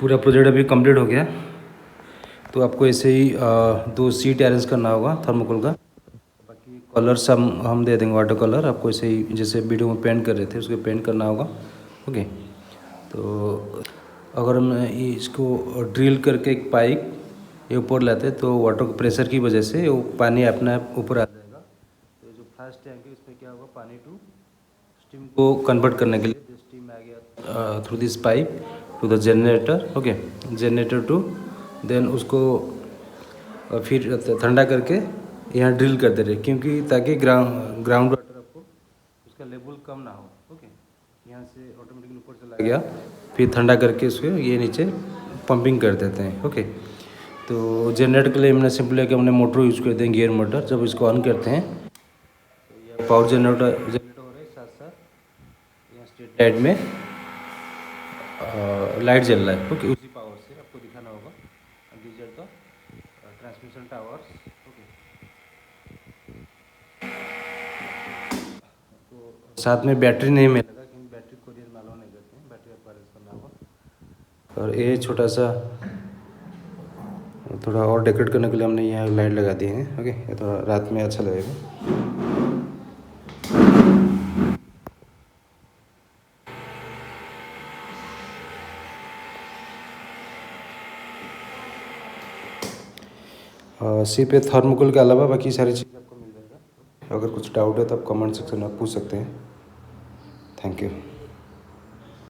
पूरा प्रोजेक्ट अभी कंप्लीट हो गया। तो आपको ऐसे ही 2 सीट अरेंज करना होगा थर्मोकोल का। बाकी कलर्स हम दे देंगे, वाटर कलर आपको ऐसे ही जैसे वीडियो में पेंट कर रहे थे उसको पेंट करना होगा। ओके, तो अगर हम इसको ड्रिल करके एक पाइप ये ऊपर लाते तो वाटर प्रेशर की वजह से वो पानी अपने आप ऊपर आ जाएगा। तो जो फर्स्ट टैंक है उसमें क्या होगा, पानी टू स्टीम को कन्वर्ट करने के लिए स्टीम आ गया through this pipe to the generator. Okay, generator to then उसको फिर ठंडा करके यहाँ ड्रिल करते रहे, क्योंकि ताकि ग्राउंड वाटर आपको उसका लेवल कम ना हो। ओके, यहाँ से ऑटोमेटिकली ऊपर चला गया, फिर ठंडा करके उसको ये नीचे पंपिंग कर देते हैं। ओके, तो जनरेटर के लिए हमने सिंपल है कि हमने मोटर यूज करते हैं, गियर मोटर। जब इसको ऑन करते हैं तो यह पावर जनरेटर हो रहा है, साथ साथ यहाँ स्ट्रीट लाइट में लाइट जल रहा है। ओके, उसी पावर से आपको दिखाना होगा गीजर का ट्रांसमिशन टावर्स। ओके, तो साथ में बैटरी नहीं मिलेगा क्योंकि बैटरी कोरियर में अलाउ नहीं करते हैं, बैटरी आपको अरेंज करना होगा। और ये छोटा सा थोड़ा और डेकोरेट करने के लिए हमने यहाँ लाइट लगा दी है। ओके, ये थोड़ा रात में अच्छा लगेगा। सिर्फ थर्मोकोल के अलावा बाकी सारी चीज़ आपको मिल जाएगा। अगर कुछ डाउट है तो आप कमेंट सेक्शन में पूछ सकते हैं। Thank you.